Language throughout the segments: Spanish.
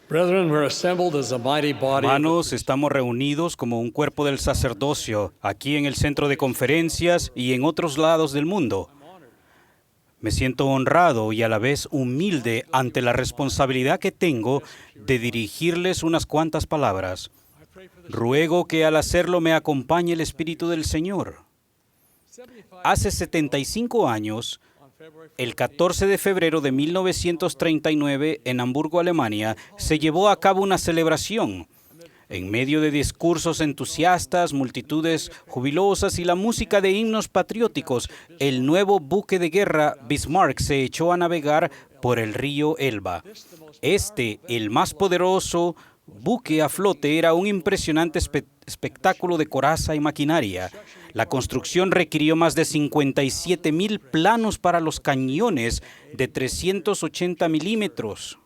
Brethren, we're assembled as a mighty body. Hermanos, estamos reunidos como un cuerpo del sacerdocio, aquí en el centro de conferencias y en otros lados del mundo. Me siento honrado y a la vez humilde ante la responsabilidad que tengo de dirigirles unas cuantas palabras. Ruego que al hacerlo me acompañe el Espíritu del Señor. Hace 75 años, el 14 de febrero de 1939, en Hamburgo, Alemania, se llevó a cabo una celebración. En medio de discursos entusiastas, multitudes jubilosas y la música de himnos patrióticos, el nuevo buque de guerra Bismarck se echó a navegar por el río Elba. El más poderoso buque a flote, era un impresionante espectáculo de coraza y maquinaria. La construcción requirió más de 57,000 planos para los cañones de 380 milímetros,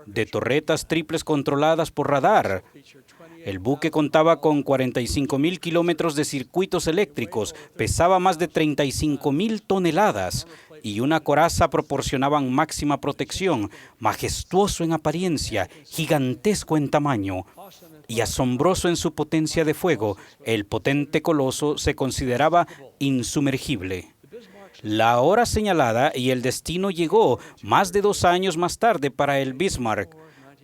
de torretas triples controladas por radar. El buque contaba con 45,000 kilómetros de circuitos eléctricos, pesaba más de 35,000 toneladas y una coraza proporcionaban máxima protección, majestuoso en apariencia, gigantesco en tamaño y asombroso en su potencia de fuego. El potente coloso se consideraba insumergible. La hora señalada y el destino llegó más de 2 años más tarde para el Bismarck,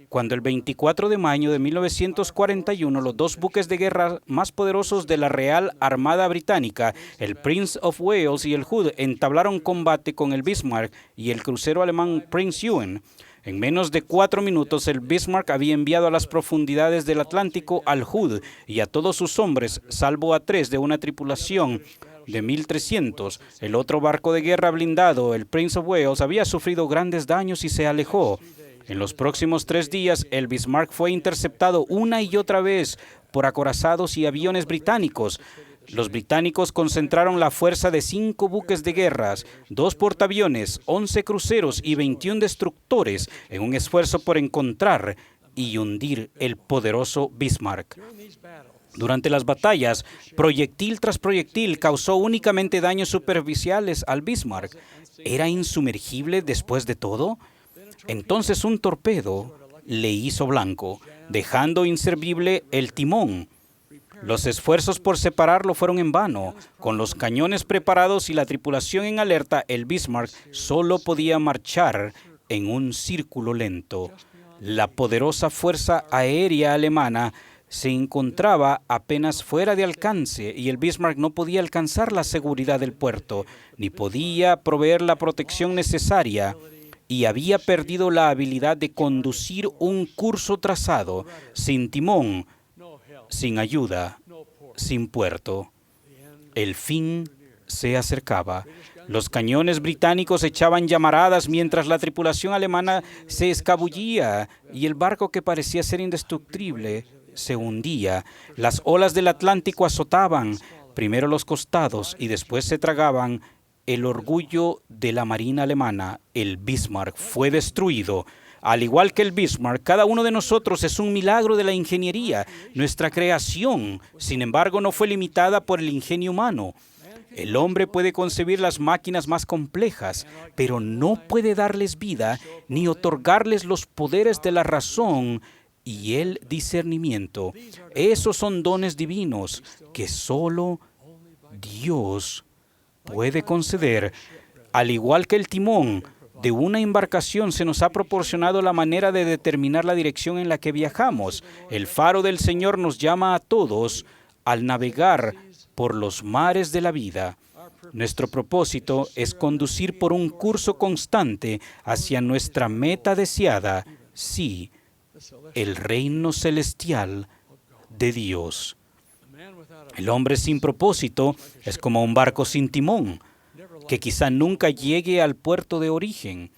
cuando el 24 de mayo de 1941 los dos buques de guerra más poderosos de la Real Armada Británica, el Prince of Wales y el Hood, entablaron combate con el Bismarck y el crucero alemán Prinz Eugen. En menos de 4 minutos, el Bismarck había enviado a las profundidades del Atlántico al Hood y a todos sus hombres, salvo a 3 de una tripulación de 1,300. El otro barco de guerra blindado, el Prince of Wales, había sufrido grandes daños y se alejó. En los próximos 3 días, el Bismarck fue interceptado una y otra vez por acorazados y aviones británicos. Los británicos concentraron la fuerza de 5 buques de guerra, 2 portaaviones, 11 cruceros y 21 destructores en un esfuerzo por encontrar y hundir el poderoso Bismarck. Durante las batallas, proyectil tras proyectil causó únicamente daños superficiales al Bismarck. ¿Era insumergible después de todo? Entonces un torpedo le hizo blanco, dejando inservible el timón. Los esfuerzos por separarlo fueron en vano. Con los cañones preparados y la tripulación en alerta, el Bismarck solo podía marchar en un círculo lento. La poderosa fuerza aérea alemana se encontraba apenas fuera de alcance y el Bismarck no podía alcanzar la seguridad del puerto, ni podía proveer la protección necesaria, y había perdido la habilidad de conducir un curso trazado, sin timón, sin ayuda, sin puerto. El fin se acercaba. Los cañones británicos echaban llamaradas mientras la tripulación alemana se escabullía y el barco, que parecía ser indestructible, se hundía. Las olas del Atlántico azotaban primero los costados y después se tragaban el orgullo de la marina alemana. El Bismarck fue destruido. Al igual que el Bismarck, cada uno de nosotros es un milagro de la ingeniería. Nuestra creación, sin embargo, no fue limitada por el ingenio humano. El hombre puede concebir las máquinas más complejas, pero no puede darles vida ni otorgarles los poderes de la razón y el discernimiento. Esos son dones divinos que solo Dios puede conceder. Al igual que el timón de una embarcación, se nos ha proporcionado la manera de determinar la dirección en la que viajamos. El faro del Señor nos llama a todos al navegar por los mares de la vida. Nuestro propósito es conducir por un curso constante hacia nuestra meta deseada, sí, el reino celestial de Dios. El hombre sin propósito es como un barco sin timón, que quizá nunca llegue al puerto de origen.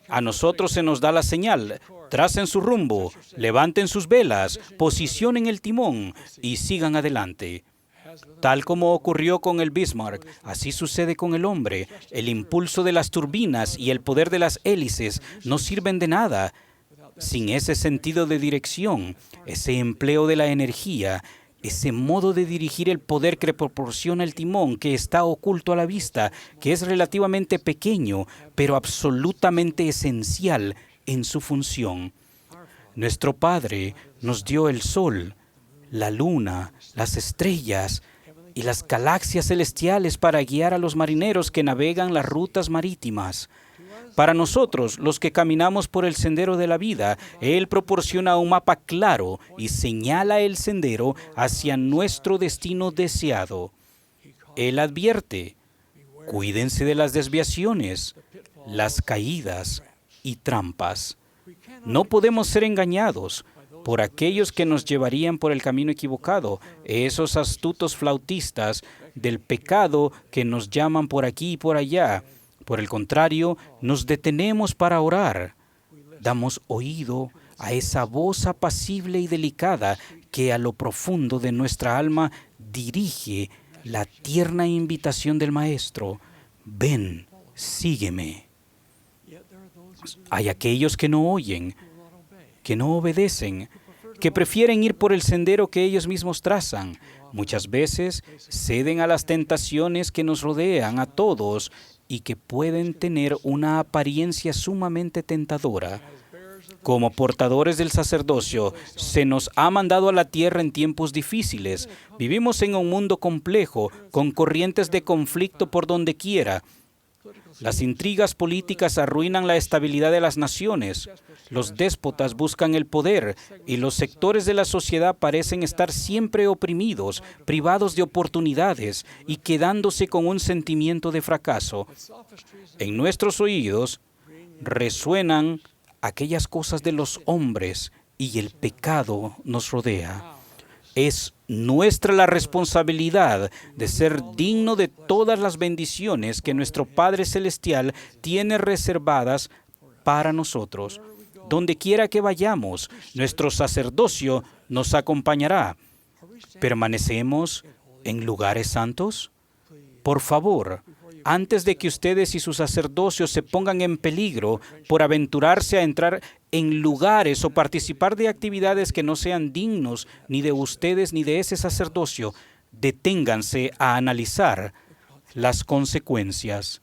A nosotros se nos da la señal: tracen su rumbo, levanten sus velas, posicionen el timón y sigan adelante. Tal como ocurrió con el Bismarck, así sucede con el hombre. El impulso de las turbinas y el poder de las hélices no sirven de nada sin ese sentido de dirección, ese empleo de la energía, ese modo de dirigir el poder que proporciona el timón, que está oculto a la vista, que es relativamente pequeño, pero absolutamente esencial en su función. Nuestro Padre nos dio el sol, la luna, las estrellas y las galaxias celestiales para guiar a los marineros que navegan las rutas marítimas. Para nosotros, los que caminamos por el sendero de la vida, Él proporciona un mapa claro y señala el sendero hacia nuestro destino deseado. Él advierte: cuídense de las desviaciones, las caídas y trampas. No podemos ser engañados por aquellos que nos llevarían por el camino equivocado, esos astutos flautistas del pecado que nos llaman por aquí y por allá. Por el contrario, nos detenemos para orar. Damos oído a esa voz apacible y delicada que a lo profundo de nuestra alma dirige la tierna invitación del Maestro: ven, sígueme. Hay aquellos que no oyen, que no obedecen, que prefieren ir por el sendero que ellos mismos trazan. Muchas veces ceden a las tentaciones que nos rodean a todos y que pueden tener una apariencia sumamente tentadora. Como portadores del sacerdocio, se nos ha mandado a la tierra en tiempos difíciles. Vivimos en un mundo complejo, con corrientes de conflicto por donde quiera. Las intrigas políticas arruinan la estabilidad de las naciones. Los déspotas buscan el poder y los sectores de la sociedad parecen estar siempre oprimidos, privados de oportunidades y quedándose con un sentimiento de fracaso. En nuestros oídos resuenan aquellas cosas de los hombres y el pecado nos rodea. Es nuestra la responsabilidad de ser digno de todas las bendiciones que nuestro Padre Celestial tiene reservadas para nosotros. Donde quiera que vayamos, nuestro sacerdocio nos acompañará. ¿Permanecemos en lugares santos? Por favor, antes de que ustedes y su sacerdocio se pongan en peligro por aventurarse a entrar en lugares o participar de actividades que no sean dignos ni de ustedes ni de ese sacerdocio, deténganse a analizar las consecuencias.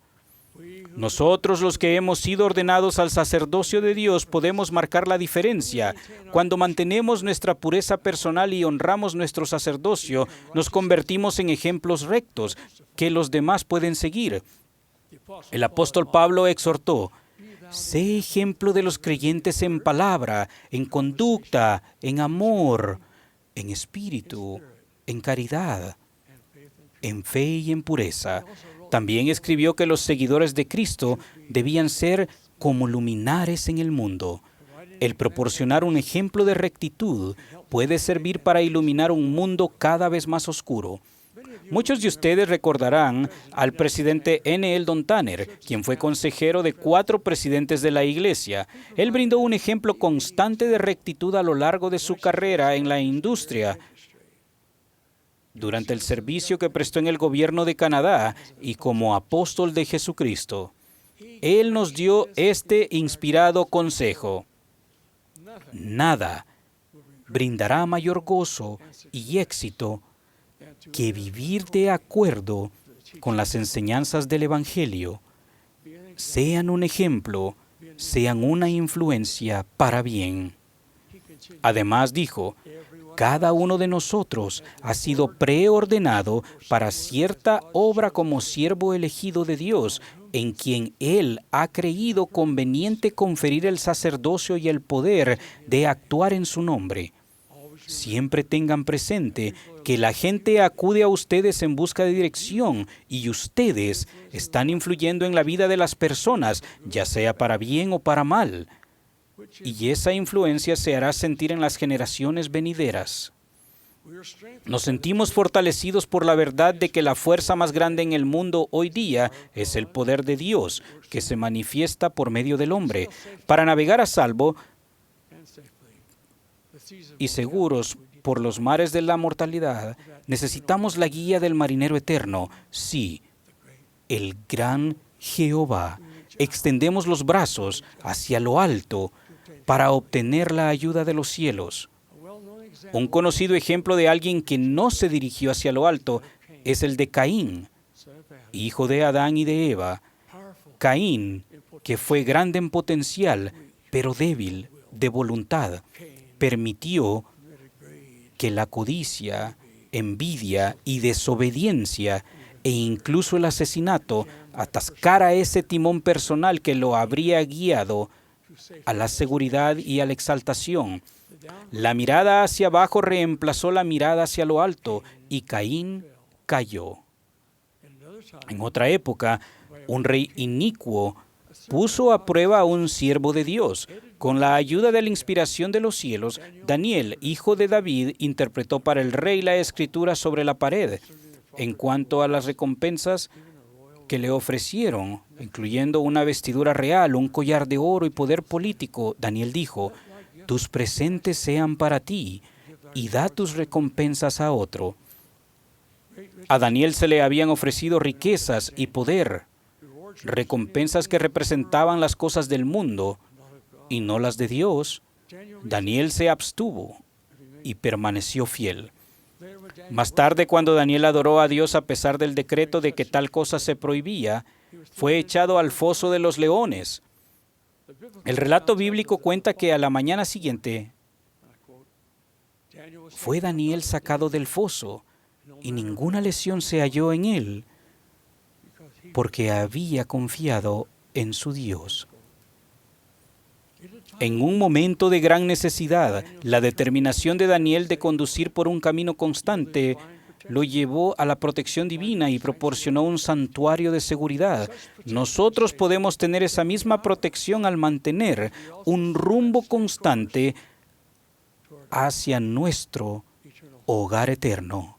Nosotros, los que hemos sido ordenados al sacerdocio de Dios, podemos marcar la diferencia. Cuando mantenemos nuestra pureza personal y honramos nuestro sacerdocio, nos convertimos en ejemplos rectos que los demás pueden seguir. El apóstol Pablo exhortó: sé ejemplo de los creyentes en palabra, en conducta, en amor, en espíritu, en caridad, en fe y en pureza. También escribió que los seguidores de Cristo debían ser como luminares en el mundo. El proporcionar un ejemplo de rectitud puede servir para iluminar un mundo cada vez más oscuro. Muchos de ustedes recordarán al presidente N. Eldon Tanner, quien fue consejero de 4 presidentes de la Iglesia. Él brindó un ejemplo constante de rectitud a lo largo de su carrera en la industria. Durante el servicio que prestó en el gobierno de Canadá y como apóstol de Jesucristo, Él nos dio este inspirado consejo: nada brindará mayor gozo y éxito que vivir de acuerdo con las enseñanzas del Evangelio. Sean un ejemplo, sean una influencia para bien. Además dijo: cada uno de nosotros ha sido preordenado para cierta obra como siervo elegido de Dios, en quien Él ha creído conveniente conferir el sacerdocio y el poder de actuar en su nombre. Siempre tengan presente que la gente acude a ustedes en busca de dirección y ustedes están influyendo en la vida de las personas, ya sea para bien o para mal. Y esa influencia se hará sentir en las generaciones venideras. Nos sentimos fortalecidos por la verdad de que la fuerza más grande en el mundo hoy día es el poder de Dios, que se manifiesta por medio del hombre. Para navegar a salvo y seguros por los mares de la mortalidad, necesitamos la guía del marinero eterno, sí, el gran Jehová. Extendemos los brazos hacia lo alto para obtener la ayuda de los cielos. Un conocido ejemplo de alguien que no se dirigió hacia lo alto es el de Caín, hijo de Adán y de Eva. Caín, que fue grande en potencial, pero débil de voluntad, permitió que la codicia, envidia y desobediencia e incluso el asesinato atascara ese timón personal que lo habría guiado a la seguridad y a la exaltación. La mirada hacia abajo reemplazó la mirada hacia lo alto y Caín cayó. En otra época, un rey inicuo puso a prueba a un siervo de Dios. Con la ayuda de la inspiración de los cielos, Daniel, hijo de David, interpretó para el rey la escritura sobre la pared. En cuanto a las recompensas que le ofrecieron, incluyendo una vestidura real, un collar de oro y poder político, Daniel dijo: tus presentes sean para ti y da tus recompensas a otro. A Daniel se le habían ofrecido riquezas y poder, recompensas que representaban las cosas del mundo y no las de Dios. Daniel se abstuvo y permaneció fiel. Más tarde, cuando Daniel adoró a Dios a pesar del decreto de que tal cosa se prohibía, fue echado al foso de los leones. El relato bíblico cuenta que a la mañana siguiente fue Daniel sacado del foso y ninguna lesión se halló en él porque había confiado en su Dios. En un momento de gran necesidad, la determinación de Daniel de conducir por un camino constante lo llevó a la protección divina y proporcionó un santuario de seguridad. Nosotros podemos tener esa misma protección al mantener un rumbo constante hacia nuestro hogar eterno.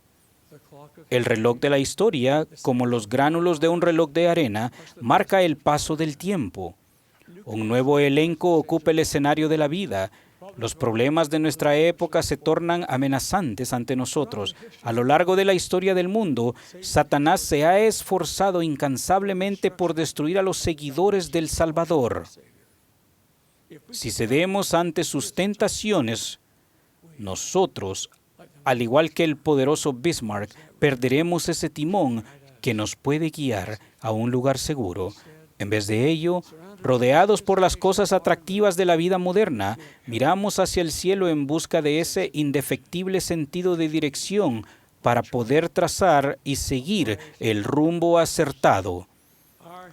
El reloj de la historia, como los gránulos de un reloj de arena, marca el paso del tiempo. Un nuevo elenco ocupa el escenario de la vida. Los problemas de nuestra época se tornan amenazantes ante nosotros. A lo largo de la historia del mundo, Satanás se ha esforzado incansablemente por destruir a los seguidores del Salvador. Si cedemos ante sus tentaciones, nosotros, al igual que el poderoso Bismarck, perderemos ese timón que nos puede guiar a un lugar seguro. En vez de ello, rodeados por las cosas atractivas de la vida moderna, miramos hacia el cielo en busca de ese indefectible sentido de dirección para poder trazar y seguir el rumbo acertado.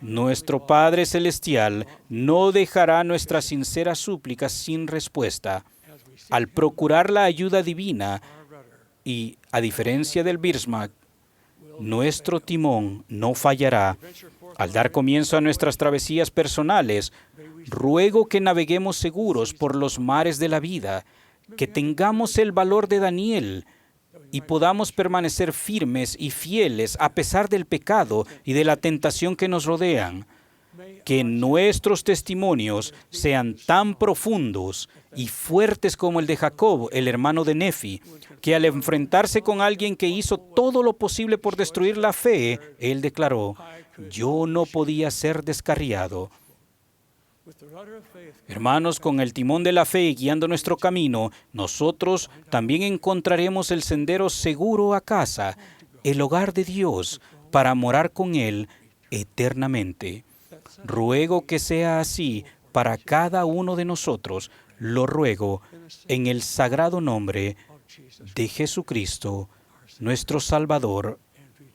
Nuestro Padre Celestial no dejará nuestras sinceras súplicas sin respuesta. Al procurar la ayuda divina y, a diferencia del Bismarck, nuestro timón no fallará. Al dar comienzo a nuestras travesías personales, ruego que naveguemos seguros por los mares de la vida, que tengamos el valor de Daniel y podamos permanecer firmes y fieles a pesar del pecado y de la tentación que nos rodean. Que nuestros testimonios sean tan profundos y fuertes como el de Jacob, el hermano de Nefi, que al enfrentarse con alguien que hizo todo lo posible por destruir la fe, él declaró: yo no podía ser descarriado. Hermanos, con el timón de la fe guiando nuestro camino, nosotros también encontraremos el sendero seguro a casa, el hogar de Dios, para morar con Él eternamente. Ruego que sea así para cada uno de nosotros. Lo ruego en el sagrado nombre de Jesucristo, nuestro Salvador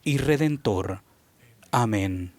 y Redentor. Amén.